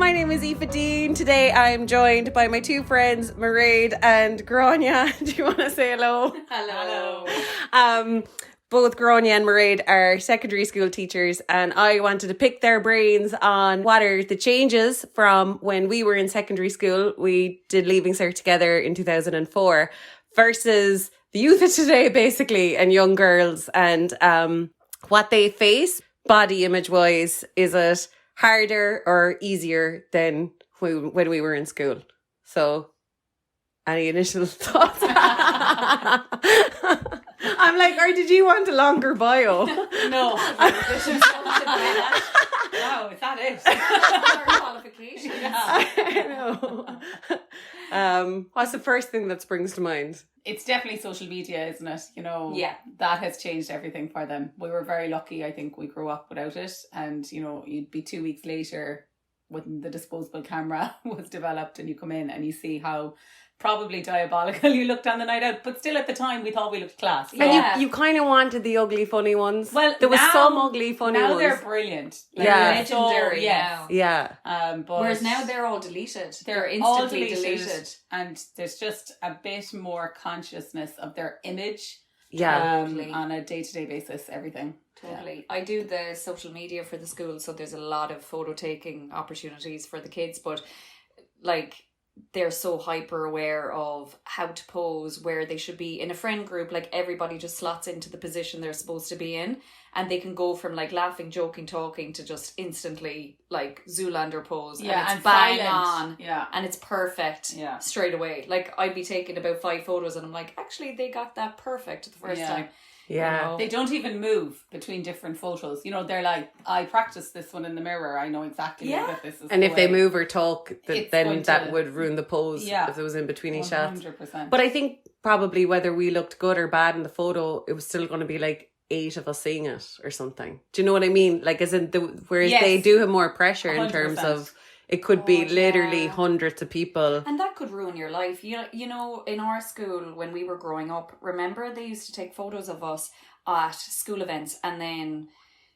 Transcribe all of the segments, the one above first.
my name is Aoife. Today I'm joined by my two friends, Mairéad and Gráinne. Do you want to say hello? Hello. Both Gráinne and Mairéad are secondary school teachers, and I wanted to pick their brains on what are the changes from when we were in secondary school. We did Leaving Cert together in 2004 versus the youth of today, basically, and young girls, and what they face body image wise. Is it harder or easier than when we were in school? So, any initial thoughts? I'm like, or did you want a longer bio? No. Wow, is that it? Qualifications. I know. What's the first thing that springs to mind? It's definitely social media, isn't it? You know, Yeah. That has changed everything for them. We were very lucky. I think we grew up without it. And, you know, you'd be 2 weeks later when the disposable camera was developed and you come in and you see how probably diabolical you looked on the night out. But still at the time, we thought we looked class. So. And you kind of wanted the ugly, funny ones. Well, there was now, some ugly, funny now ones. They're brilliant. Legendary now. Yeah. But whereas now they're all deleted. They're instantly all deleted. And there's just a bit more consciousness of their image. Yeah. Totally. On a day-to-day basis, everything. Totally. I do the social media for the school, so there's a lot of photo taking opportunities for the kids, but like they're so hyper aware of how to pose, where they should be in a friend group. Like everybody just slots into the position they're supposed to be in, and they can go from like laughing, joking, talking to just instantly like Zoolander pose. Yeah, and it's bang silent. on. Yeah. And it's perfect straight away. Like I'd be taking about 5 photos and I'm like, actually they got that perfect the first time. Yeah. You know? They don't even move between different photos. You know, they're like, I practiced this one in the mirror. I know exactly that this is. And the if they way. move or talk, then that would ruin the pose Yeah. if it was in between each shots. 100%. But I think probably whether we looked good or bad in the photo, it was still going to be like 8 of us seeing it or something. Do you know what I mean? Like, as in whereas they do have more pressure 100%. in terms of it could be literally hundreds of people. And that could ruin your life. You know, in our school when we were growing up, remember they used to take photos of us at school events, and then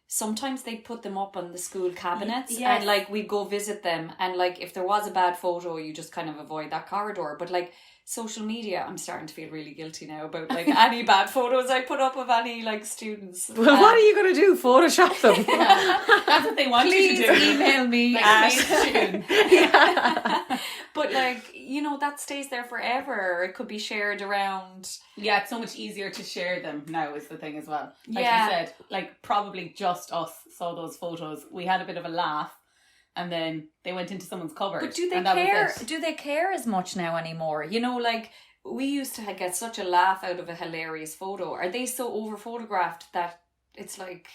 sometimes they'd put them up on the school cabinets and like we'd go visit them, and like if there was a bad photo you just kind of avoid that corridor. But like social media, I'm starting to feel really guilty now about like any bad photos I put up of any like students. Well, what are you going to do? Photoshop them? That's what they want you to do. Please email me But like, you know, that stays there forever. It could be shared around. Yeah, it's so much easier to share them now is the thing as well. Like you said, like probably just us saw those photos. We had a bit of a laugh and then they went into someone's cupboard. But do they care? Do they care as much now anymore? You know, like we used to get such a laugh out of a hilarious photo. Are they so over photographed that it's like,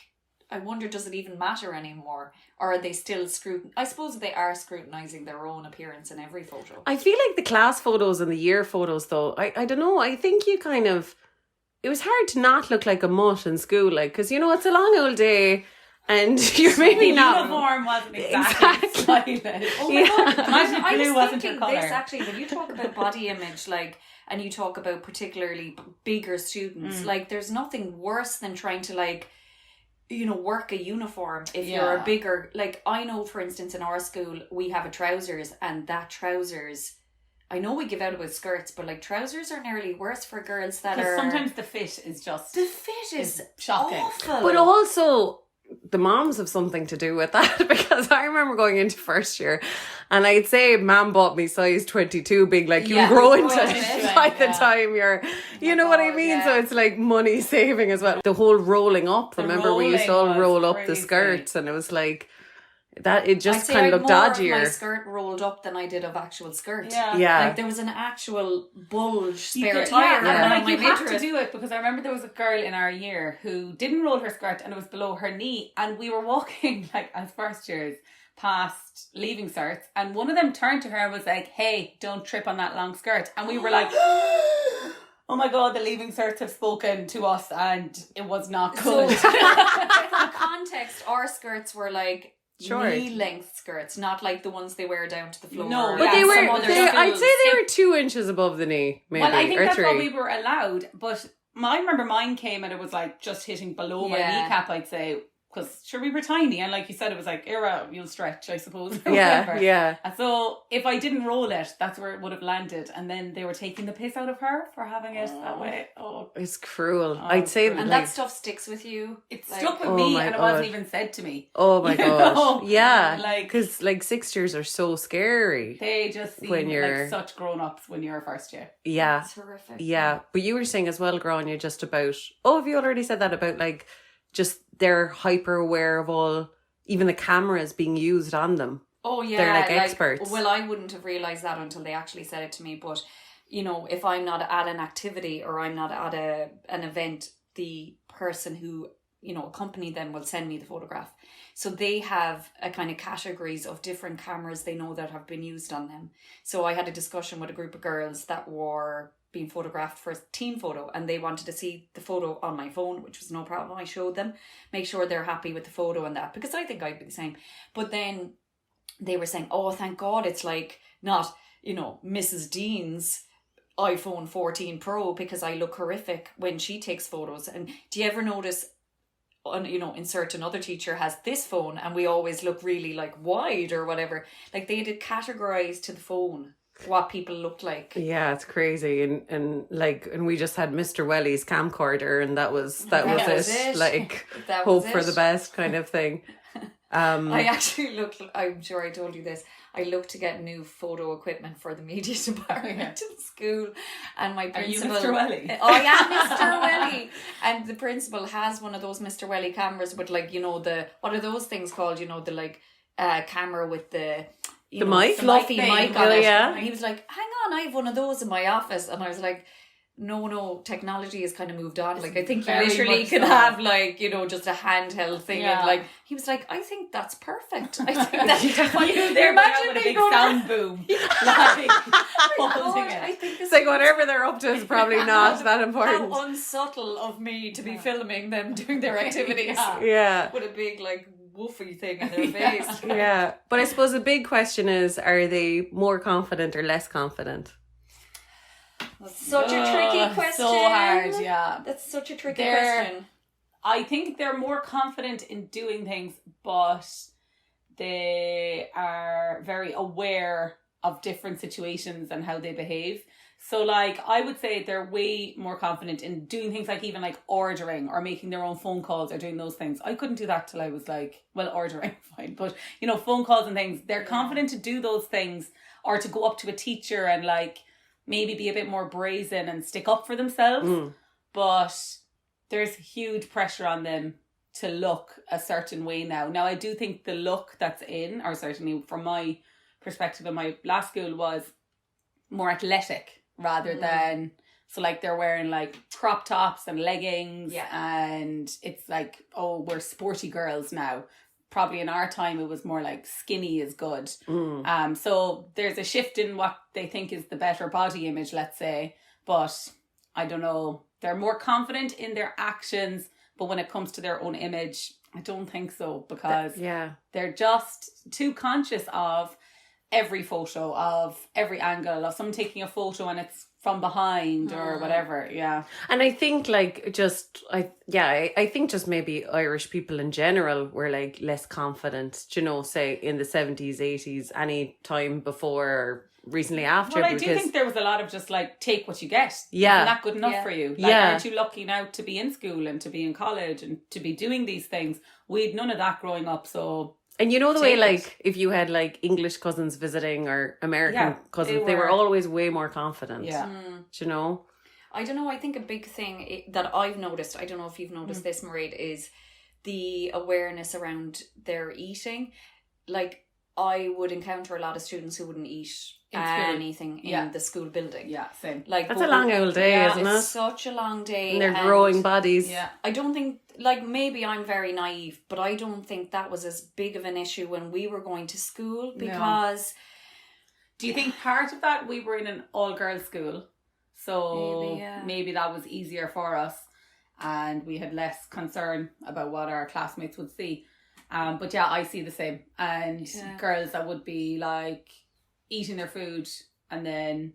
I wonder, does it even matter anymore? Or are they still I suppose they are scrutinising their own appearance in every photo. I feel like the class photos and the year photos though, I don't know, I think you kind of, it was hard to not look like a mutt in school, like, because you know it's a long old day and you're maybe the not. uniform wasn't exactly stylish. Oh my God. Imagine I blue was wasn't thinking your colour. this actually, when you talk about body image, like, and you talk about particularly bigger students, like there's nothing worse than trying to like, you know, work a uniform if you're a bigger, like I know for instance in our school we have a trousers, and that trousers, I know we give out about skirts, but like trousers are nearly worse for girls that are, sometimes the fit is just shocking, awful. But also the moms have something to do with that, because I remember going into first year and I'd say mom bought me size 22 being like you grow into it by the time you're, you know what I mean? So it's like money saving as well. The whole rolling up, remember we used to all roll up the skirts, and it was like that, it just kind of looked dodgier. My skirt rolled up than I did of actual skirt. Yeah. Like there was an actual bulge spare tire and like my you have to midriff. do it, because I remember there was a girl in our year who didn't roll her skirt and it was below her knee, and we were walking like as first years past Leaving Certs, and one of them turned to her and was like, hey, don't trip on that long skirt, and we were like oh my God, the Leaving Certs have spoken to us and it was not good. So, for context, our skirts were like short knee-length skirts, not like the ones they wear down to the floor. No, but they were, I'd say they were were 2 inches above the knee, maybe, well, I think or that's 3. what we were allowed, but I remember mine came and it was like just hitting below my kneecap, I'd say. because sure we were tiny, and like you said, it was like, Ira, you'll stretch, I suppose. Or Yeah, whatever. yeah. And so if I didn't roll it, that's where it would have landed. And then they were taking the piss out of her for having it that way. Oh, It's cruel. Oh, I'd say, cruel. And like, that stuff sticks with you. it Like, stuck with oh me, my and it God. wasn't even said to me. oh my You gosh. know? Yeah. Like, Because, like, 6 years are so scary. they just seem when you're- like such grown-ups when you're first year. Yeah. It's horrific. Yeah. But you were saying as well, Gráinne, just about, have you already said that about, like, just they're hyper aware of all, even the cameras being used on them. Oh yeah, They're like experts. Well, I wouldn't have realised that until they actually said it to me. But you know, if I'm not at an activity or I'm not at an event, the person who, you know, accompanied them will send me the photograph. So they have a kind of categories of different cameras they know that have been used on them. So I had a discussion with a group of girls that were being photographed for a team photo, and they wanted to see the photo on my phone, which was no problem. I showed them, make sure they're happy with the photo and that, because I think I'd be the same. But then they were saying, oh, thank God it's like not, you know, Mrs. Dean's iPhone 14 Pro, because I look horrific when she takes photos. And do you ever notice, you know, insert another teacher has this phone and we always look really like wide or whatever. Like they did categorize to the phone what people looked like. Yeah, it's crazy. And we just had Mr. Welly's camcorder, and that was it. Like, That hope was for it. the best kind of thing. I actually looked, I'm sure I told you this, I looked to get new photo equipment for the media department in school, and my principal... Are you Mr. Welly? I am Mr. Welly, and the principal has one of those Mr. Welly cameras with, like, you know, what are those things called, you know, the like camera with the... The mic? Fluffy Mic mic thing. on it. Yeah. And he was like, hang on, I have one of those in my office. And I was like, no, technology has kind of moved on. Like, I think you Very literally much can so. have, like, you know, just a handheld thing. Yeah. And, like, he was like, I think that's perfect. I think that's You there Imagine with a me big going sound boom. Like, holding I it. think It's this like whatever they're up to is probably not that important. How unsubtle of me to be filming them doing their activities Yeah. with a big, like, woofy thing in their face. Yeah. But I suppose the big question is, are they more confident or less confident? That's such a tricky question. So hard, yeah. That's such a tricky They're- question. I think they're more confident in doing things, but they are very aware of different situations and how they behave. So, like, I would say they're way more confident in doing things like even like ordering or making their own phone calls or doing those things. I couldn't do that till I was like, well, ordering, fine. But, you know, phone calls and things, they're confident to do those things, or to go up to a teacher and like maybe be a bit more brazen and stick up for themselves. But there's huge pressure on them to look a certain way now. Now, I do think the look that's in, or certainly from my perspective in my last school, was more athletic rather than, so like they're wearing like crop tops and leggings, and it's like, oh, we're sporty girls now. Probably in our time it was more like skinny is good. So there's a shift in what they think is the better body image, let's say, but I don't know, they're more confident in their actions, but when it comes to their own image, I don't think so, because they're just too conscious of every photo, of every angle, of someone taking a photo and it's from behind or whatever. Yeah. And I think like I think just maybe Irish people in general were like less confident, you know, say in the 70s, 80s, any time before or recently after. Well, I do think there was a lot of just like, take what you get. Yeah. Isn't that good enough for you? Like, Yeah. aren't you lucky now to be in school and to be in college and to be doing these things? We'd none of that growing up, so... And you know the way, Take like, if you had, like, English cousins visiting or American cousins, they were always way more confident. Yeah. Do you know? I don't know, I think a big thing that I've noticed, I don't know if you've noticed this, Mairéad, is the awareness around their eating. Like, I would encounter a lot of students who wouldn't eat anything in the school building. Yeah, same. Like, That's a long old day, isn't it's it? such a long day. And they're growing bodies. Yeah. I don't think, like, maybe I'm very naive, but I don't think that was as big of an issue when we were going to school, because... Do you think part of that, we were in an all-girls school, so maybe that was easier for us and we had less concern about what our classmates would see. But yeah, I see the same. And girls that would be like eating their food and then,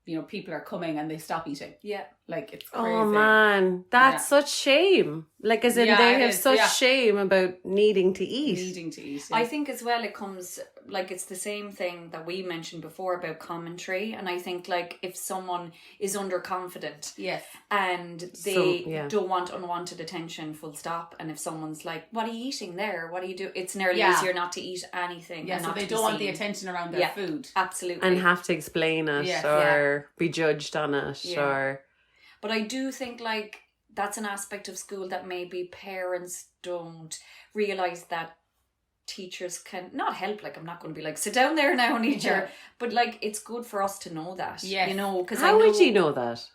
you know, people are coming and they stop eating. Yeah. Like, it's crazy. Oh man, that's such shame. Like, as in they have such shame about needing to eat. I think as well it comes, like, it's the same thing that we mentioned before about commentary. And I think, like, if someone is underconfident and they don't want unwanted attention, full stop. And if someone's like, what are you eating there? What do you do? It's nearly easier not to eat anything. Yeah, so they don't want the attention around their food. Absolutely. And have to explain it or be judged on it or... But I do think, like, that's an aspect of school that maybe parents don't realise that teachers can not help. Like, I'm not going to be like, sit down there now and eat your... But, like, it's good for us to know that. Yeah. You know, because How would you know that?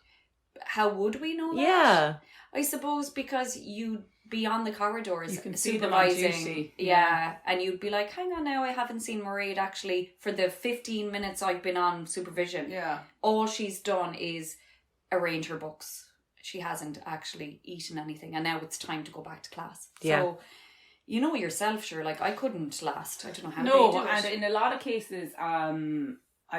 How would we know that? Yeah. I suppose because you'd be on the corridors you can supervising. See them on duty. Yeah. And you'd be like, hang on now, I haven't seen Mairéad actually for the 15 minutes I've been on supervision. Yeah. All she's done is arrange her books. She hasn't actually eaten anything, and now it's time to go back to class. So you know yourself, sure, like, I couldn't last. I don't know how they do it. And in a lot of cases, I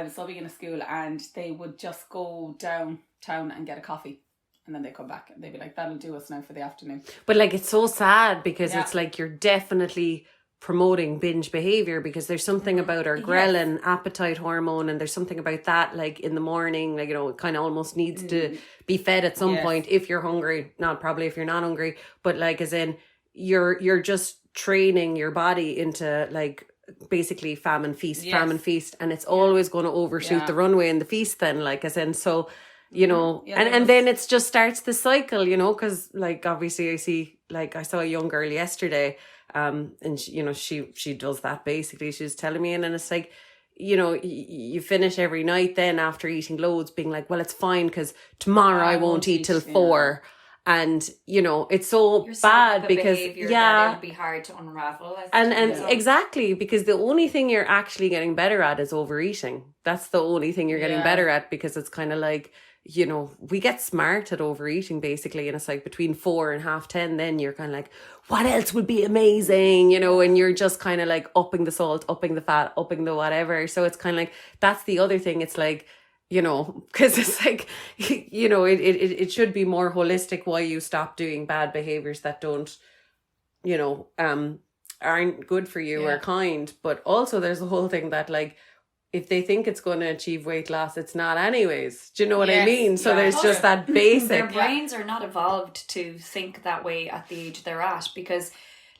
was subbing in a school and they would just go downtown and get a coffee, and then they come back and they'd be like, that'll do us now for the afternoon. But, like, it's so sad because it's like you're definitely promoting binge behavior, because there's something about our ghrelin appetite hormone, and there's something about that, like, in the morning, like, you know, it kind of almost needs to be fed at some point if you're hungry, not probably if you're not hungry, but, like, as in you're just training your body into, like, basically famine feast, and it's always going to overshoot the runway in the feast then, like, as in, so, you know, and then it just starts the cycle, you know, because, like, obviously I saw a young girl yesterday, and she, you know, she does that basically. She was telling me, and then it's like, you know, you finish every night then after eating loads being like, well, it's fine because tomorrow I won't eat till 4. And, you know, it's so bad because it'll be hard to unravel. And exactly, because the only thing you're actually getting better at is overeating. That's the only thing you're getting better at, because it's kind of like, you know, we get smart at overeating basically, and it's like between 4 and 10:30, then you're kind of like, what else would be amazing, you know, and you're just kind of like upping the salt, upping the fat, upping the whatever. So it's kind of like, that's the other thing. It's like, you know, because it's like, you know, it should be more holistic why you stop doing bad behaviors that don't, you know, aren't good for you or kind. But also there's the whole thing that, like, if they think it's going to achieve weight loss, it's not anyways. Do you know what I mean? So there's just that basic... Their brains are not evolved to think that way at the age they're at, because,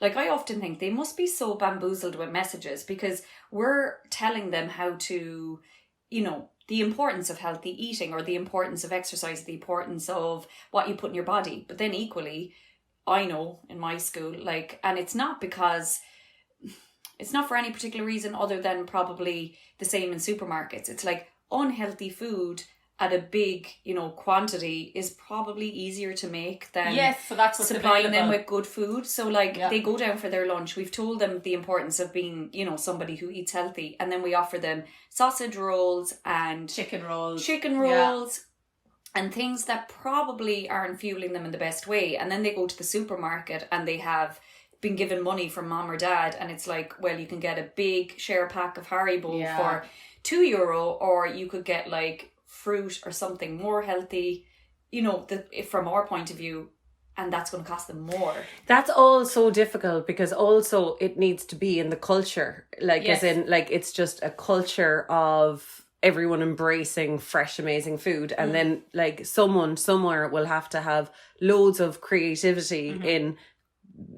like, I often think they must be so bamboozled with messages, because we're telling them how to, you know, the importance of healthy eating, or the importance of exercise, the importance of what you put in your body. But then equally, I know in my school, like, and it's not because... It's not for any particular reason other than probably the same in supermarkets. It's like unhealthy food at a big, you know, quantity is probably easier to make than so that's what's supplying available. them with good food. So, like, they go down for their lunch. We've told them the importance of being, you know, somebody who eats healthy. And then we offer them sausage rolls and chicken rolls and things that probably aren't fueling them in the best way. And then they go to the supermarket and they have been given money from mom or dad, and it's like, well, you can get a big share pack of Haribo for €2, or you could get like fruit or something more healthy, you know, from our point of view, and that's going to cost them more. That's all so difficult, because also it needs to be in the culture, like as in, like, it's just a culture of everyone embracing fresh, amazing food, and then, like, someone somewhere will have to have loads of creativity in,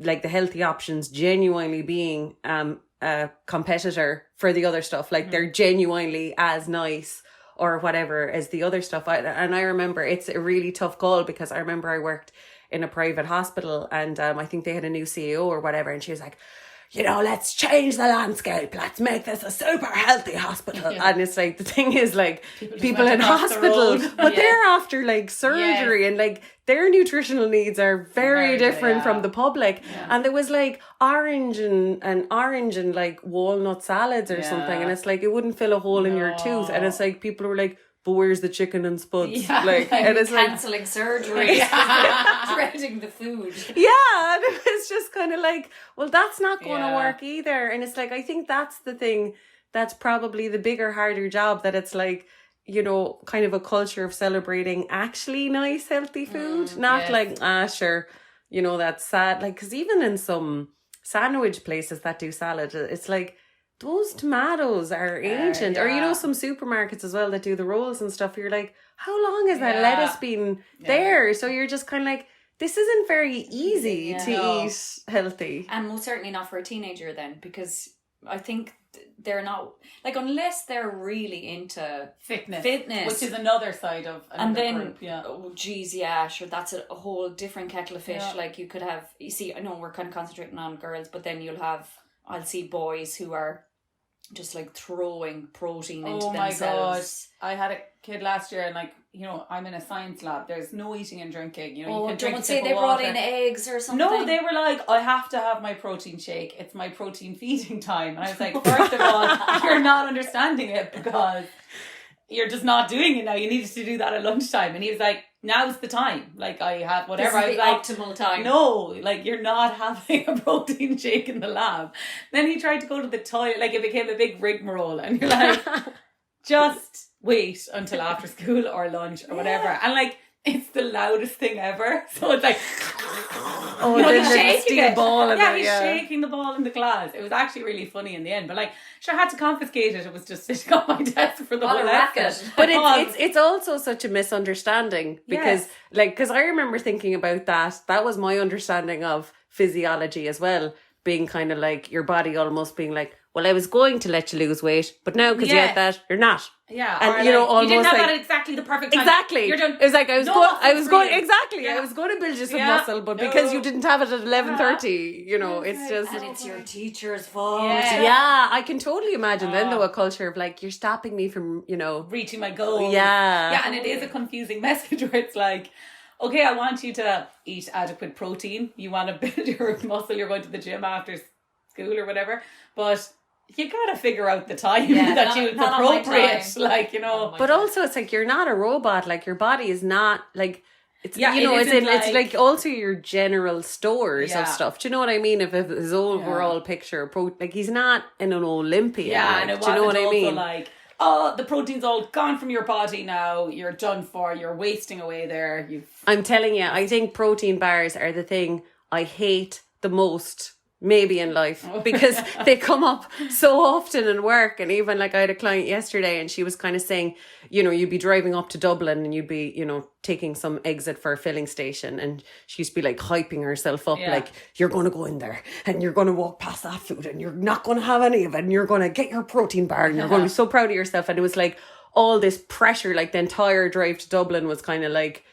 like, the healthy options genuinely being a competitor for the other stuff, like they're genuinely as nice or whatever as the other stuff. And I remember it's a really tough call, because I remember I worked in a private hospital, and I think they had a new CEO or whatever, and she was like, you know, let's change the landscape. Let's make this a super healthy hospital. Yeah. And it's like, the thing is, like, people in hospital, but they're after, like, surgery and, like, their nutritional needs are very different from the public. Yeah. And there was, like, orange and like walnut salads or something. And it's like, it wouldn't fill a hole in your tooth. And it's like, people were like, but where's the chicken and spuds? Yeah, like, and it's cancelling surgery, dreading the food. Yeah, and it's just kind of like, well, that's not going to work either. And it's like, I think that's the thing that's probably the bigger, harder job, that it's like, you know, kind of a culture of celebrating actually nice, healthy food. Not like, sure, you know, that's sad. Like, because even in some sandwich places that do salad, it's like, those tomatoes are ancient. Or, you know, some supermarkets as well that do the rolls and stuff. You're like, how long has that lettuce been there? So you're just kind of like, this isn't very easy to eat healthy. And most certainly not for a teenager then, because I think they're not, like, unless they're really into fitness, which is another side of another group. Oh geez, yeah, sure, that's a whole different kettle of fish. Like, you could have, you see, I know we're kind of concentrating on girls, but then I'll see boys who are just like throwing protein into themselves. Oh my god, I had a kid last year, and like, you know, I'm in a science lab, there's no eating and drinking, you know. You can drink don't say they brought in eggs or something. No, they were like, I have to have my protein shake, it's my protein feeding time. And I was like, first of all, you're not understanding it, because you're just not doing it now. You needed to do that at lunchtime. And he was like, now's the time. Like, I have whatever. This is the optimal time. No, like, you're not having a protein shake in the lab. Then he tried to go to the toilet. Like, it became a big rigmarole. And you're like, just wait until after school or lunch or whatever. And like, it's the loudest thing ever. So it's like, oh, you know, he's shaking it. Ball in he's shaking the ball in the class. It was actually really funny in the end. But like, sure, I had to confiscate it. It was just sitting on my desk for the whole lesson. But it's also such a misunderstanding, because because I remember thinking about that. That was my understanding of physiology as well, being kind of like your body almost being like, well, I was going to let you lose weight, but now because you had that, you're not. Yeah, and you know, almost you didn't have like, that at exactly the perfect time. Exactly. You're done. It was like I was going exactly. Yeah. I was going to build you some muscle, but because you didn't have it at 11:30, you know, it's just, and it's your teacher's fault. Yeah, I can totally imagine then though a culture of like, you're stopping me from, you know, reaching my goal. Yeah, and it is a confusing message where it's like, okay, I want you to eat adequate protein. You want to build your muscle. You're going to the gym after school or whatever, but you gotta figure out the time that it's appropriate, like, you know. But also, it's like, you're not a robot. Like, your body is not like, it's, you know, it's like also your general stores of stuff. Do you know what I mean? If his overall picture, like, he's not an Olympian. Yeah, like, and it do you know what I mean? Like, oh, the protein's all gone from your body now. You're done for. You're wasting away there. I'm telling you, I think protein bars are the thing I hate the most. Maybe in life, because they come up so often in work. And even like, I had a client yesterday and she was kind of saying, you know, you'd be driving up to Dublin and you'd be, you know, taking some exit for a filling station, and she used to be like hyping herself up, like, you're going to go in there and you're going to walk past that food and you're not going to have any of it and you're going to get your protein bar and you're going to be so proud of yourself. And it was like all this pressure, like the entire drive to Dublin was kind of like,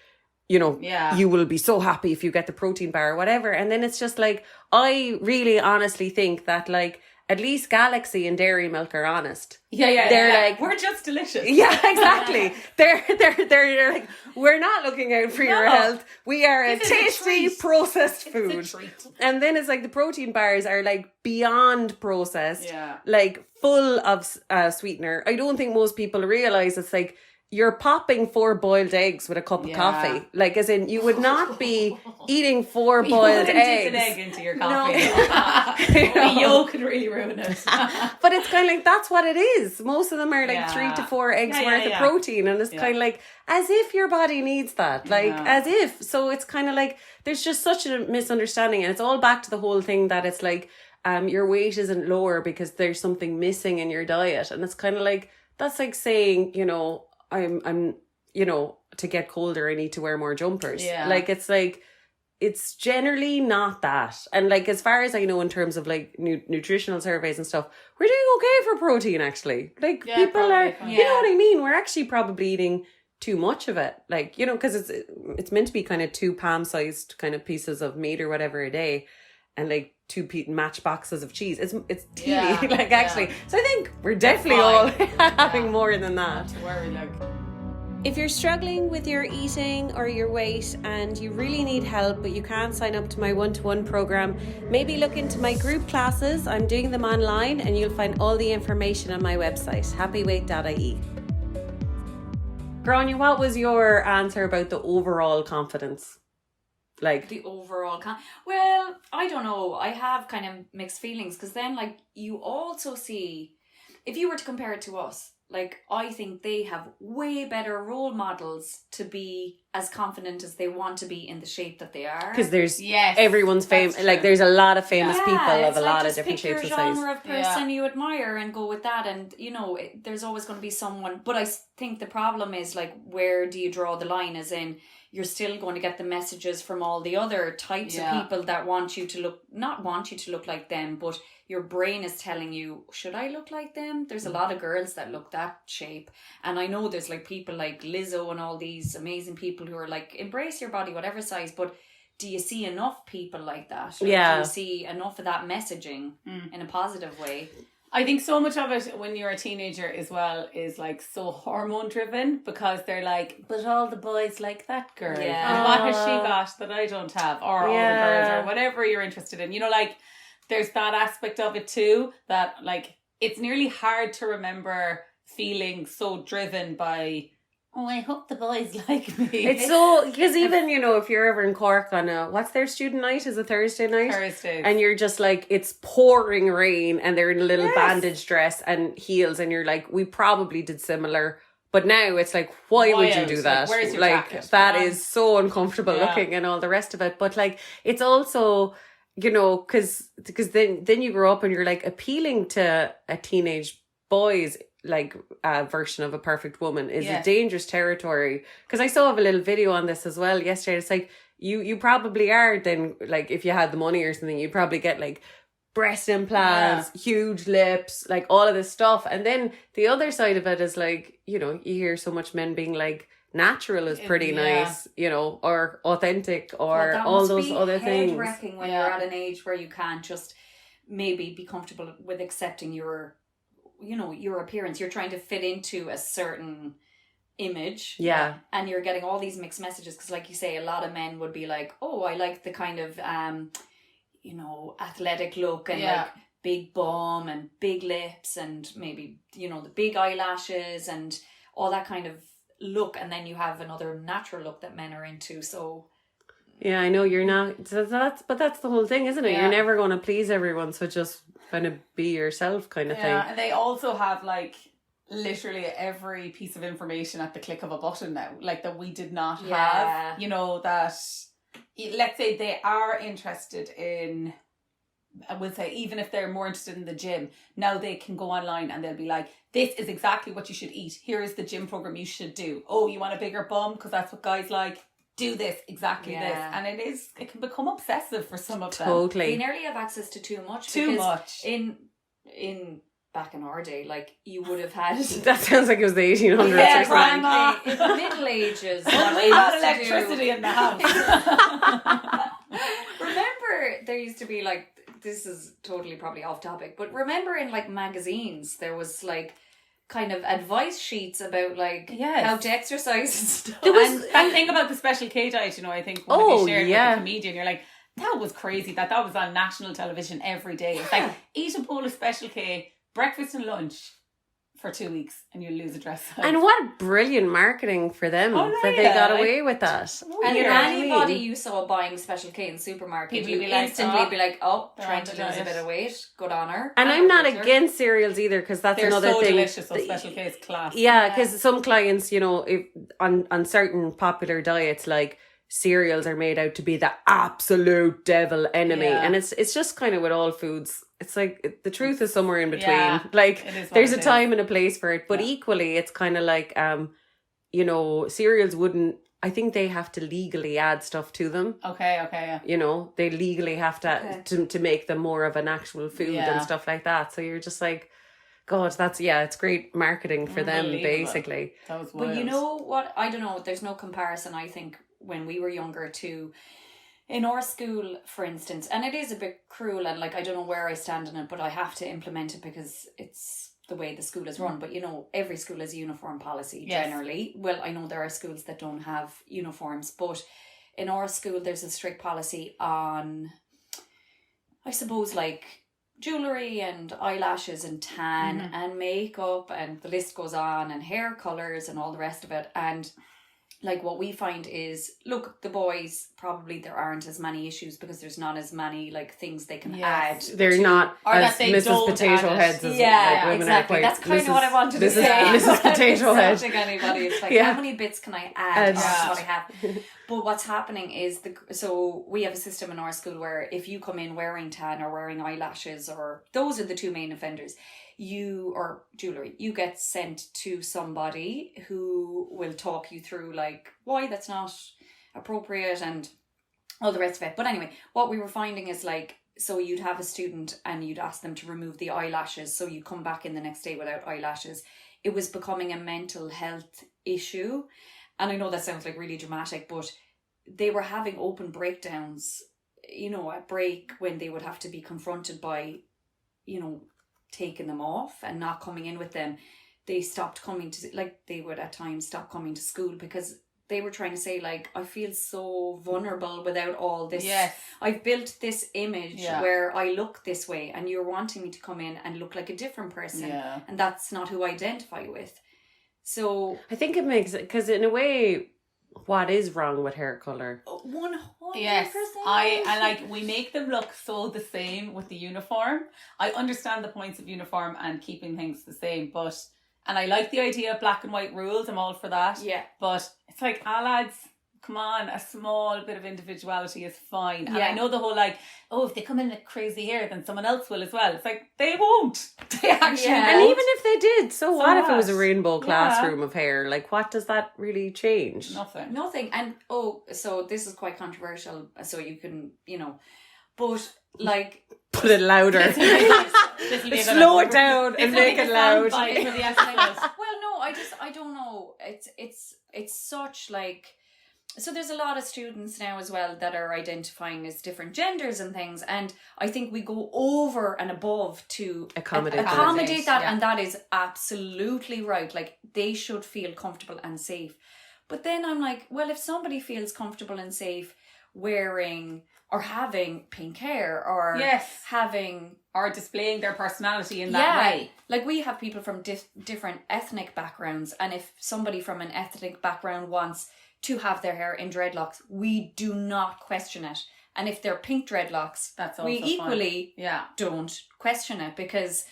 you know, you will be so happy if you get the protein bar or whatever. And then it's just like, I really honestly think that, like, at least Galaxy and Dairy Milk are honest. They're like, we're just delicious. Yeah, exactly. they're like, we're not looking out for your health. We are a tasty processed food. It's a treat. And then it's like the protein bars are like beyond processed, like full of sweetener. I don't think most people realize it's like, you're popping 4 boiled eggs with a cup of coffee. Like, as in, you would not be eating 4 boiled eggs. An egg into your coffee. No. The yolk could really ruin it. But it's kind of like, that's what it is. Most of them are like 3 to 4 eggs worth of protein. And it's kind of like, as if your body needs that. Like, as if. So it's kind of like, there's just such a misunderstanding. And it's all back to the whole thing that it's like, your weight isn't lower because there's something missing in your diet. And it's kind of like, that's like saying, you know, I'm, you know, to get colder, I need to wear more jumpers. Like, it's like, it's generally not that. And like, as far as I know, in terms of like nutritional surveys and stuff, we're doing okay for protein, actually. Like, people are, you know what I mean? We're actually probably eating too much of it. Like, you know, because it's meant to be kind of 2 palm-sized kind of pieces of meat or whatever a day. And like 2 match boxes of cheese. It's teeny, like, actually. So I think we're definitely all having more than that. Not to worry, like. If you're struggling with your eating or your weight and you really need help, but you can't sign up to my one-to-one program, maybe look into my group classes. I'm doing them online and you'll find all the information on my website, happyweight.ie. Gráinne, what was your answer about the overall confidence? Like, the overall well, I don't know. I have kind of mixed feelings, because then, like, you also see, if you were to compare it to us, like, I think they have way better role models to be as confident as they want to be in the shape that they are. Because there's Yes, everyone's famous. that's Like true. there's a lot of famous Yeah, people of it's a like lot of just different pick your shapes and sizes. genre of person you admire and go with that. And, you know, there's always going to be someone. But I think the problem is, like, where do you draw the line? As in, you're still going to get the messages from all the other types of people that want you to look, not want you to look like them, but your brain is telling you, should I look like them? There's a lot of girls that look that shape. And I know there's like people like Lizzo and all these amazing people who are like, embrace your body, whatever size. But do you see enough people like that? Or do you see enough of that messaging in a positive way? I think so much of it when you're a teenager as well is like so hormone driven, because they're like, but all the boys like that girl. Yeah. And what has she got that I don't have? Or all the girls, or whatever you're interested in. You know, like there's that aspect of it too, that like it's nearly hard to remember feeling so driven by, oh, I hope the boys like me. It's so, because even, you know, if you're ever in Cork on what's their student night? Is it Thursday night? Thursdays. And you're just like, it's pouring rain and they're in a little bandage dress and heels, and you're like, we probably did similar. But now it's like, why would you do that? Like, where's your like jacket? that is so uncomfortable looking and all the rest of it. But like, it's also, you know, because then you grow up and you're like appealing to a teenage boy's like version of a perfect woman is a dangerous territory. Because I saw a little video on this as well yesterday. It's like you probably are then, like, if you had the money or something, you'd probably get like breast implants, huge lips, like all of this stuff. And then the other side of it is like, you know, you hear so much men being like, natural is pretty nice, you know, or authentic, or all those other things. Wrecking when you're at an age where you can't just maybe be comfortable with accepting your, you know, your appearance. You're trying to fit into a certain image. Yeah. And you're getting all these mixed messages, because like you say, a lot of men would be like, oh, I like the kind of you know, athletic look and like big bum and big lips and maybe, you know, the big eyelashes and all that kind of look. And then you have another natural look that men are into. So yeah, I know you're not, but that's the whole thing, isn't it? You're never going to please everyone, so just kind of be yourself kind of thing. Yeah, and they also have like literally every piece of information at the click of a button now, like that we did not have. You know, that let's say they are interested in, I would say, even if they're more interested in the gym, now they can go online and they'll be like, this is exactly what you should eat. Here is the gym program you should do. Oh, you want a bigger bum? Because that's what guys like. Do this, exactly this. And it can become obsessive for some of them. Totally. they nearly have access to too much. Too much. In back in our day, like, you would have had that sounds like it was the 1800s or something. grandma. in the Middle Ages. We what they had used to electricity in the house. Remember, there used to be like, this is totally probably off topic, but remember in like magazines there was like kind of advice sheets about like how to exercise and stuff. And that thing about the Special K diet, you know, I think one of you shared with a comedian, you're like, that was crazy that was on national television every day. It's like, eat a bowl of Special K, breakfast and lunch for 2 weeks, and you'll lose a dress size. And what brilliant marketing for them that they got away with that. And anybody you saw buying Special K in the supermarket, people you be like, instantly be like, oh, they're trying on to the lose a diet. bit of weight. Good on her. And I'm not against cereals either, because that's They're another so thing. delicious, so Special K is class. Yeah, because some clients, you know, if on certain popular diets, like cereals are made out to be the absolute devil enemy, and it's just kind of with all foods. It's like the truth is somewhere in between. Like there's a time and a place for it, but equally it's kind of like you know, cereals wouldn't. I think they have to legally add stuff to them. Okay. You know, they legally have to make them more of an actual food and stuff like that. So you're just like, God, it's great marketing for them, basically. That was wild. But you know what? I don't know. There's no comparison, I think, when we were younger to in our school, for instance, and it is a bit cruel, and like, I don't know where I stand in it, but I have to implement it because it's the way the school is run. But you know, every school has a uniform policy generally. Well, I know there are schools that don't have uniforms, but in our school there's a strict policy on, I suppose, like jewellery and eyelashes and tan and makeup, and the list goes on, and hair colours and all the rest of it. And like what we find is, look, the boys, probably there aren't as many issues because there's not as many like things they can add. They're not or as that they Mrs. don't Potato add it. Heads as Yeah, women exactly. are quite, That's kind of what I wanted to this is say. Mrs. Potato Head. Insulting anybody. It's like, Yeah. how many bits can I add Yeah. on what I have? But what's happening is, so we have a system in our school where if you come in wearing tan or wearing eyelashes, or those are the two main offenders, or jewellery, you get sent to somebody who will talk you through like why that's not appropriate and all the rest of it. But anyway, what we were finding is like, so you'd have a student and you'd ask them to remove the eyelashes, so you come back in the next day without eyelashes. It was becoming a mental health issue. And I know that sounds like really dramatic, but they were having open breakdowns, you know, at break, when they would have to be confronted by, you know, taking them off and not coming in with them. They stopped coming to, like, they would at times stop coming to school because they were trying to say, like, I feel so vulnerable without all this. Yes. I've built this image Yeah. where I look this way, and you're wanting me to come in and look like a different person. Yeah. And that's not who I identify with. So I think it makes it, because in a way, what is wrong with hair colour? 100%. Yes, and like we make them look so the same with the uniform. I understand the points of uniform and keeping things the same, and I like the idea of black and white rules. I'm all for that. Yeah. But it's like, lads, come on, a small bit of individuality is fine. And Yeah. I know the whole like, oh, if they come in with crazy hair, then someone else will as well. It's like, they won't. They actually Yeah. And won't. even if they did, so what if it was a what? rainbow Yeah. classroom of hair? Like, what does that really change? Nothing. Nothing. And so this is quite controversial, so you can, you know, but like Put it louder. This'll be a bit Slow of- it down This and will be make the it loud. soundbite for the episode. well, no, I don't know. It's such like, so there's a lot of students now as well that are identifying as different genders and things, and I think we go over and above to Accommodate that. accommodate that, Yeah. and that is absolutely right. Like, they should feel comfortable and safe. But then I'm like, well, if somebody feels comfortable and safe wearing or having pink hair or Yes. having Or displaying their personality in that way. like we have people from different ethnic backgrounds, and if somebody from an ethnic background wants to have their hair in dreadlocks, we do not question it. And if they're pink dreadlocks, That's we also fine. equally Yeah. don't question it, because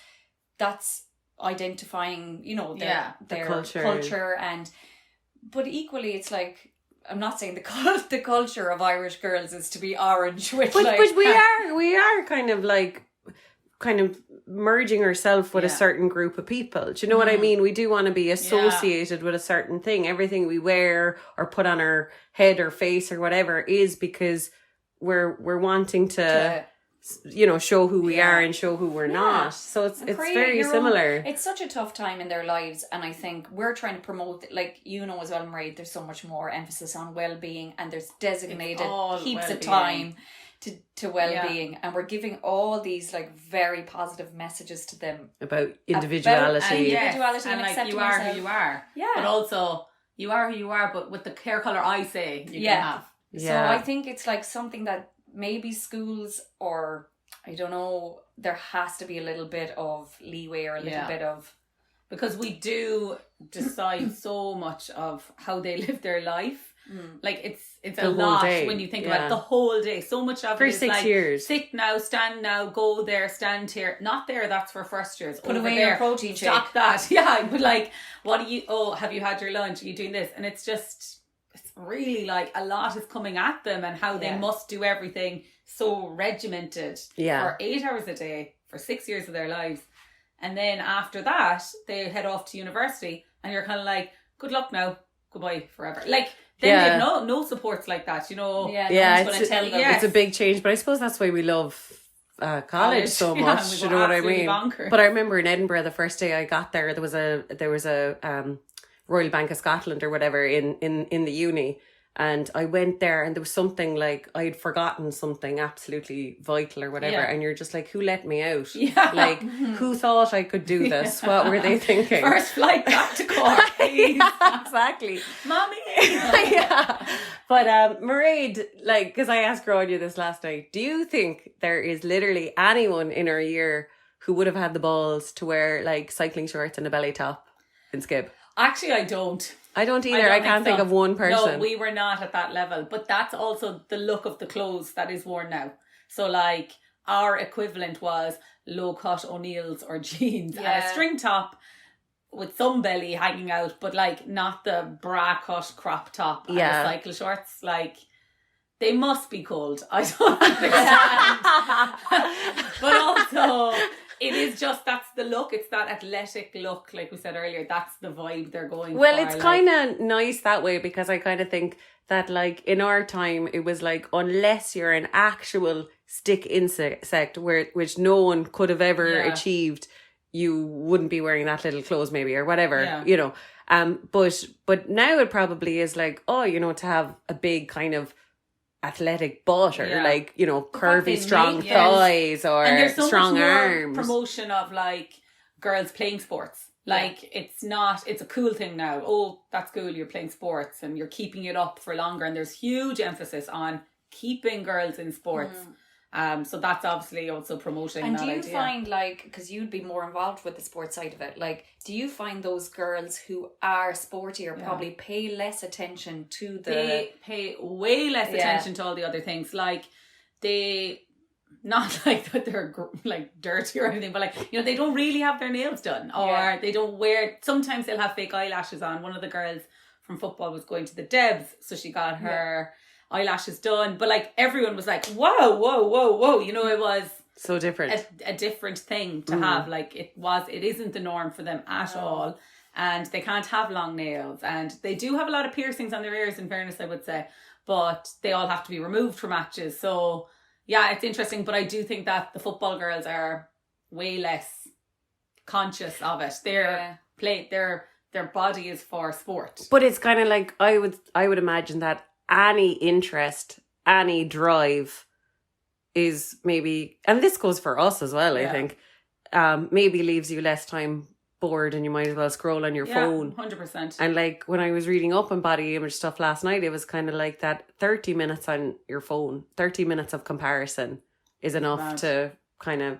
that's identifying, you know, Yeah, their culture. culture. And but equally, it's like, I'm not saying the culture of Irish girls is to be orange with But, like, but we are kind of merging ourselves with a Yeah. certain group of people. Do you know what I mean? We do want to be associated with a certain thing. Everything we wear or put on our head or face or whatever is because we're wanting to you know, show who we are and show who we're not. So it's create very your own- similar. It's such a tough time in their lives, and I think we're trying to promote, like, you know as well, Mairéad, there's so much more emphasis on well-being, and there's designated all heaps of well-being. time to well-being, and we're giving all these like very positive messages to them. About individuality. And individuality and like accepting you are yourself. who you are. Yeah. But also, you are who you are, but with the hair colour I say you Yeah. can have. So Yeah. I think it's like something that maybe schools, or I don't know, there has to be a little bit of leeway or a little bit of... Because we do decide so much of how they live their life. Like it's The a whole lot day, when you think yeah. about it, the whole day. So much of For it is 6 like, years. sit now, stand now, go there, stand here. Not there, that's for first years. Put Over away there, your protein shake. Stop that. Yeah, but like, what do you, have you had your lunch? Are you doing this? And it's just, it's really like a lot is coming at them, and how they must do everything so regimented for 8 hours a day for 6 years of their lives. And then after that, they head off to university, and you're kind of like, good luck now, goodbye forever. Like, then they have no supports like that, you know. Yeah, Yeah, no one's going to tell them. yeah. It's a big change, but I suppose that's why we love college so Yeah, much. we You go know what I absolutely mean? bonkers. But I remember in Edinburgh, the first day I got there, there was a Royal Bank of Scotland or whatever in the uni. And I went there, and there was something like I'd forgotten something absolutely vital or whatever. Yeah. And you're just like, who let me out? Yeah. Like, who thought I could do this? What were they thinking? First flight back to Cork, please. Yeah, exactly. Mommy. Yeah. But Mairéad, like, because I asked Gráinne this last night, do you think there is literally anyone in our year who would have had the balls to wear like cycling shorts and a belly top in Skib? Actually, I don't. I don't either. I can't think of one person. No, we were not at that level. But that's also the look of the clothes that is worn now. So like our equivalent was low cut O'Neill's or jeans and a string top with some belly hanging out, but like not the bra cut crop top and the cycle shorts. Like they must be cold. I don't understand. But also it is just, that's the look. It's that athletic look, like we said earlier. That's the vibe they're going for. Well, it's kind of nice that way, because I kind of think that like in our time, it was like, unless you're an actual stick insect, which no one could have ever achieved, you wouldn't be wearing that little clothes maybe, or whatever, you know. But now it probably is like, oh, you know, to have a big kind of athletic butt, or like, you know, curvy strong thighs, or and there's so strong much more arms. Promotion of like girls playing sports. Like it's a cool thing now. Oh, that's cool, you're playing sports and you're keeping it up for longer, and there's huge emphasis on keeping girls in sports. So that's obviously also promoting that idea. And do you find, like, because you'd be more involved with the sports side of it, like, do you find those girls who are sporty or probably pay less attention to They pay way less attention to all the other things. Like, they, not like that they're like dirty or anything, but like, you know, they don't really have their nails done, or they don't wear, sometimes they'll have fake eyelashes on. One of the girls from football was going to the Debs, so she got her eyelashes done, but like everyone was like, whoa, you know, it was so different, a different thing to have. Like it isn't the norm for them at all, and they can't have long nails, and they do have a lot of piercings on their ears, in fairness, I would say, but they all have to be removed for matches. So yeah, it's interesting, but I do think that the football girls are way less conscious of it. Their body is for sport, but it's kind of like, I would imagine that any interest, any drive is maybe, and this goes for us as well, I think, maybe leaves you less time bored, and you might as well scroll on your phone. 100%. And like when I was reading up on body image stuff last night, it was kind of like that 30 minutes on your phone, 30 minutes of comparison is enough to kind of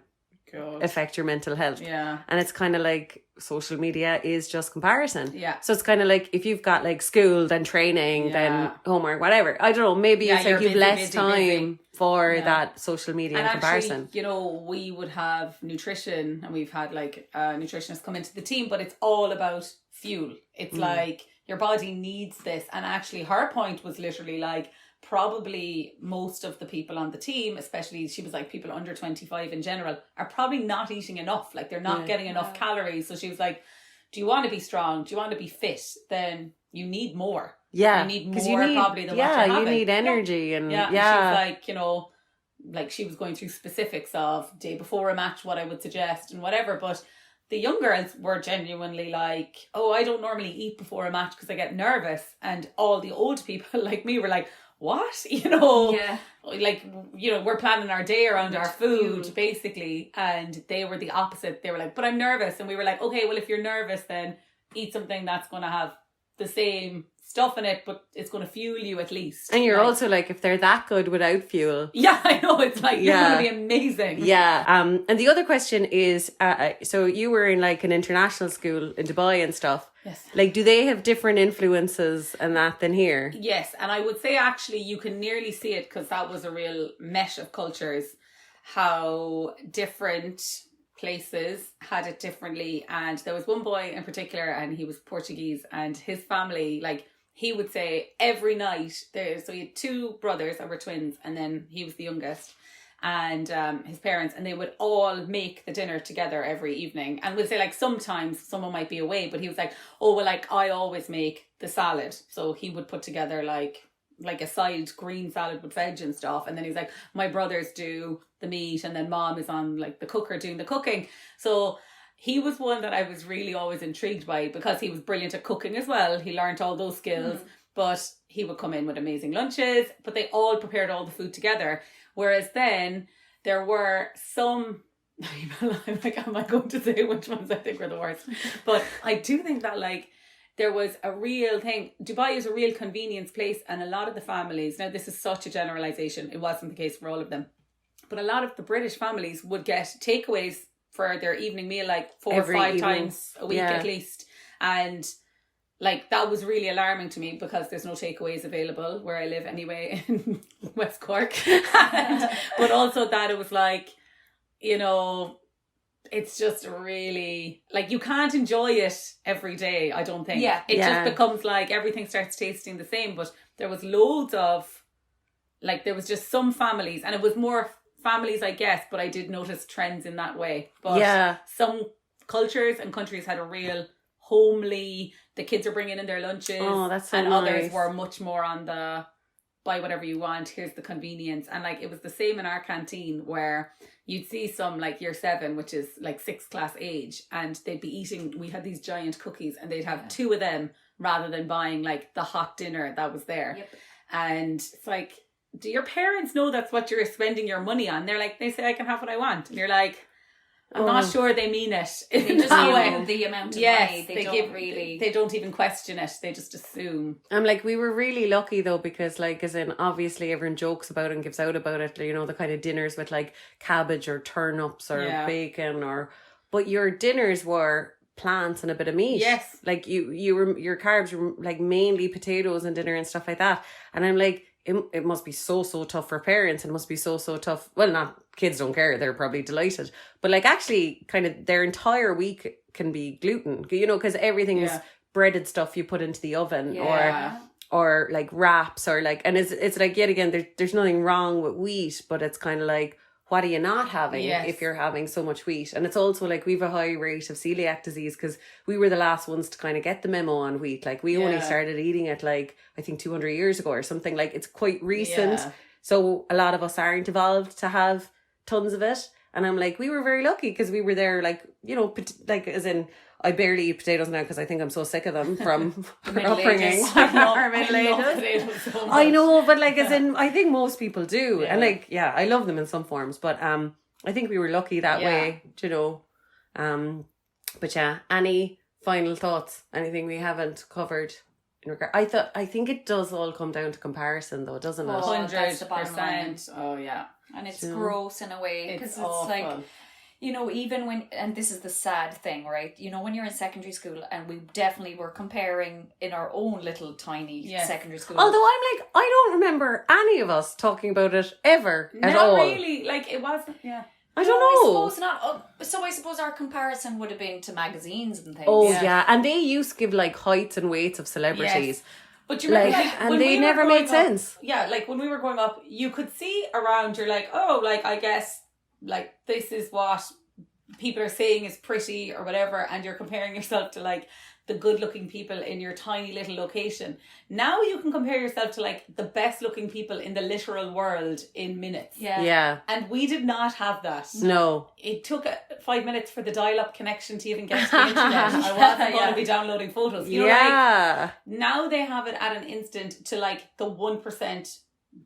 affect your mental health. Yeah. And it's kind of like social media is just comparison. Yeah. So it's kind of like if you've got like school, then training, then homework, whatever. I don't know, maybe it's like you've less time for that social media and comparison. Actually, you know, we would have nutrition, and we've had like nutritionists come into the team, but it's all about fuel. It's like your body needs this. And actually her point was literally like, probably most of the people on the team, especially, she was like, people under 25 in general, are probably not eating enough. Like they're not getting enough calories. So she was like, do you want to be strong? Do you want to be fit? Then you need more. Yeah. You need more probably than what you're having. You need energy. And she was like, you know, like she was going through specifics of day before a match, what I would suggest and whatever. But the young girls were genuinely like, oh, I don't normally eat before a match because I get nervous. And all the old people like me were like, what? You know, like, you know, we're planning our day around our food basically, and they were the opposite. They were like, but I'm nervous. And we were like, okay, well, if you're nervous, then eat something that's going to have the same stuff in it, but it's going to fuel you at least. And you're also like, if they're that good without fuel, I know, it's like you're going to be amazing. And the other question is, so you were in like an international school in Dubai and stuff. Yes. Like, do they have different influences and that than here? Yes, and I would say actually you can nearly see it, because that was a real mesh of cultures, how different places had it differently. And there was one boy in particular, and he was Portuguese, and his family, like, he would say every night, so he had two brothers that were twins, and then he was the youngest, and his parents, and they would all make the dinner together every evening. And we'd say like sometimes someone might be away, but he was like, oh, well, like I always make the salad. So he would put together like a side green salad with veg and stuff. And then he's like, my brothers do the meat, and then mom is on like the cooker doing the cooking. So he was one that I was really always intrigued by, because he was brilliant at cooking as well. He learned all those skills, but he would come in with amazing lunches, but they all prepared all the food together. Whereas then there were some, I'm like, am I going to say which ones I think were the worst? But I do think that like there was a real thing. Dubai is a real convenience place, and a lot of the families, now this is such a generalization, it wasn't the case for all of them, but a lot of the British families would get takeaways for their evening meal like 4 or 5 times a week at least. And like, that was really alarming to me because there's no takeaways available where I live anyway in West Cork. But also that it was like, you know, it's just really, like, you can't enjoy it every day, I don't think. Yeah. It just becomes like everything starts tasting the same. But there was loads of, like, there was just some families, and it was more families, I guess, but I did notice trends in that way. But some cultures and countries had a real homely, the kids are bringing in their lunches. Oh, that's so and nice. Others were much more on the buy whatever you want, here's the convenience. And like, it was the same in our canteen where you'd see some like year 7, which is like 6th class age, and they'd be eating, we had these giant cookies and they'd have 2 of them rather than buying like the hot dinner that was there. Yep. And it's like, do your parents know that's what you're spending your money on? They're like, they say I can have what I want. And you're like, I'm not sure they mean it. They just give the amount of money. They don't even question it. They just assume. I'm like, we were really lucky though, because like, as in, obviously everyone jokes about it and gives out about it, you know, the kind of dinners with like cabbage or turnips or bacon, or, but your dinners were plants and a bit of meat. Yes. Like your carbs were like mainly potatoes and dinner and stuff like that. And I'm like, it must be so tough for parents, and it must be so tough. Well, not kids don't care, they're probably delighted, but like actually kind of their entire week can be gluten, you know, because everything is breaded stuff you put into the oven or like wraps, or like, and it's like, yet again, there's nothing wrong with wheat, but it's kind of like, what are you not having if you're having so much wheat? And it's also like, we've a high rate of celiac disease because we were the last ones to kind of get the memo on wheat. Like we only started eating it like, I think 200 years ago or something. Like it's quite recent. Yeah. So a lot of us aren't evolved to have tons of it. And I'm like, we were very lucky because we were there, like, you know, like as in, I barely eat potatoes now because I think I'm so sick of them from our upbringing. I know, but like, as in, I think most people do. Yeah. And like, yeah, I love them in some forms, but I think we were lucky that way, you know. But yeah, any final thoughts? Anything we haven't covered in regard? I think it does all come down to comparison though, doesn't it? 100%. Oh yeah. And it's gross in a way, because it's like, you know, even when, and this is the sad thing, right? You know, when you're in secondary school, and we definitely were comparing in our own little tiny secondary school. Although I'm like, I don't remember any of us talking about it ever at all. Not really. Like, it wasn't, I don't know. I suppose not. So I suppose our comparison would have been to magazines and things. Oh, yeah. And they used to give like heights and weights of celebrities. Yes. But you remember, like, and they never made sense. Yeah, like when we were growing up, you could see around, you're like, oh, like, I guess, like, this is what people are saying is pretty or whatever, and you're comparing yourself to like the good looking people in your tiny little location. Now you can compare yourself to like the best looking people in the literal world in minutes. Yeah. And we did not have that. No. It took 5 minutes for the dial-up connection to even get to the internet. I wasn't going to be downloading photos. You know, like, now they have it at an instant to like the 1%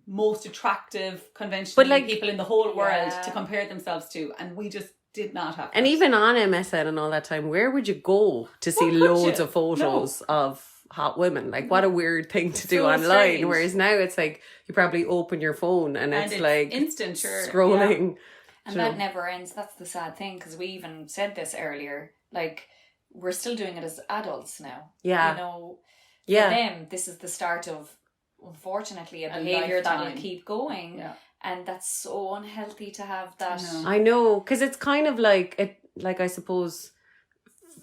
most attractive conventional people in the whole world to compare themselves to, and we just did not have that. And even on MSN and all that time, where would you go to see loads of photos of hot women? Like, what a weird thing to do online. Strange. Whereas now it's like, you probably open your phone and it's like instant scrolling. And that never ends. That's the sad thing, because we even said this earlier. Like, we're still doing it as adults now. Yeah. You know, for them, this is the start of, unfortunately, a behaviour that will keep going. Yeah. And that's so unhealthy to have that. I know, because it's kind of like it. Like, I suppose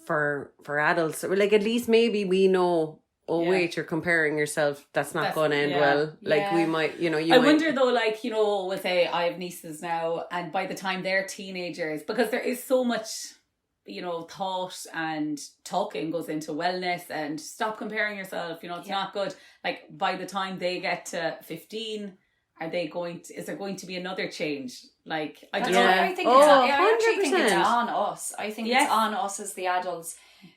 for adults, like, at least maybe we know. Oh wait, you're comparing yourself. That's not going to end well. Like we might, you know. I wonder though, like, you know, we'll say I have nieces now, and by the time they're teenagers, because there is so much, you know, thought and talking goes into wellness and stop comparing yourself. You know, it's not good. Like, by the time they get to 15. Is there going to be another change? Like, I don't know. I think I actually think it's on us. I think it's on us as the adults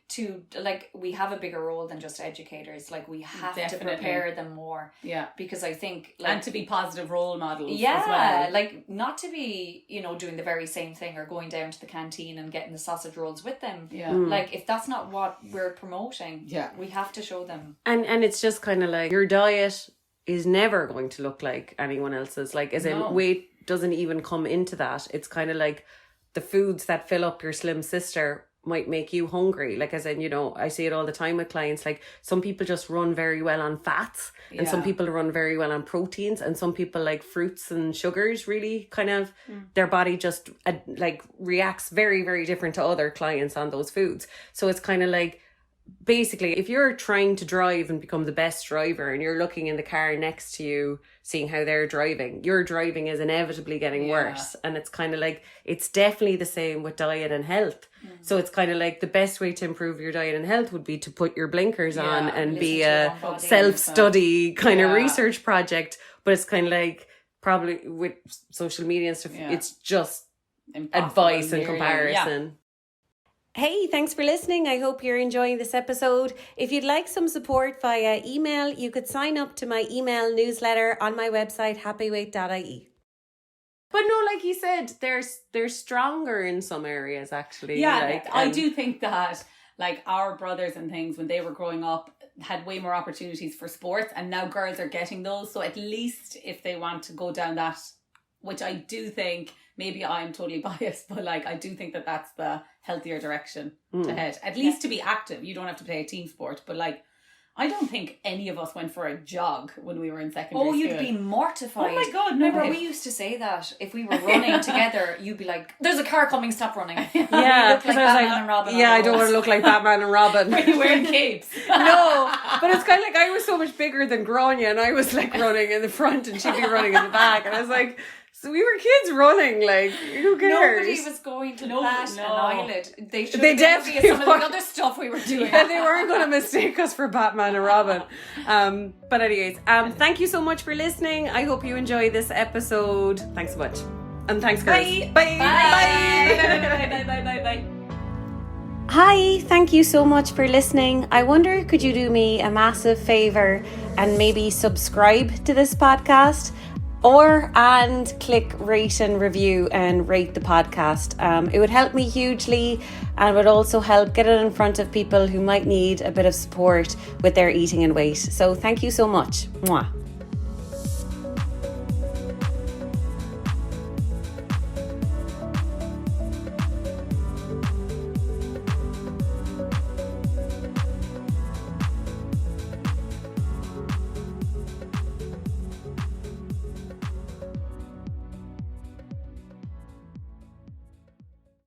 to, like, we have a bigger role than just educators. Like, we have to prepare them more. Yeah. Because I think, like, and to be positive role models as well. Like, not to be, you know, doing the very same thing or going down to the canteen and getting the sausage rolls with them. Yeah. Like, if that's not what we're promoting, we have to show them. And it's just kind of like, your diet is never going to look like anyone else's. Like, as in, weight doesn't even come into that. It's kind of like the foods that fill up your slim sister might make you hungry. Like, as in, you know, I see it all the time with clients. Like, some people just run very well on fats, and some people run very well on proteins, and some people like fruits and sugars. Really, kind of, their body just like reacts very, very different to other clients on those foods. So it's kind of like, basically, if you're trying to drive and become the best driver, and you're looking in the car next to you, seeing how they're driving, your driving is inevitably getting worse. And it's kind of like, it's definitely the same with diet and health. So it's kind of like, the best way to improve your diet and health would be to put your blinkers on and be a self-study kind of research project. But it's kind of like, probably with social media and stuff, it's just advice and comparison. Hey, thanks for listening. I hope you're enjoying this episode. If you'd like some support via email, you could sign up to my email newsletter on my website, happyweight.ie. But no, like you said, they're stronger in some areas, actually. Yeah, like, I do think that, like, our brothers and things, when they were growing up, had way more opportunities for sports, and now girls are getting those. So at least if they want to go down that, which I do think, maybe I'm totally biased, but like, I do think that that's the healthier direction to head. At least to be active. You don't have to play a team sport, but like, I don't think any of us went for a jog when we were in secondary school. Oh, you'd be mortified. Oh my God, remember we used to say that if we were running together, you'd be like, there's a car coming, stop running. Yeah, because like Batman and Robin. Yeah, I don't want to look like Batman and Robin. Are you wearing capes? No, but it's kind of like, I was so much bigger than Gráinne, and I was like running in the front and she'd be running in the back, and I was like, so we were kids running, like, who cares? Nobody was going to bat an eyelid. They definitely some of the other stuff we were doing. Yeah, they weren't going to mistake us for Batman and Robin. But anyways, thank you so much for listening. I hope you enjoyed this episode. Thanks so much. And thanks, girls. Bye. Bye. Bye. Bye. Hi, thank you so much for listening. I wonder, could you do me a massive favour and maybe subscribe to this podcast? And click rate and review and rate the podcast. It would help me hugely, and would also help get it in front of people who might need a bit of support with their eating and weight. So thank you so much. Mwah.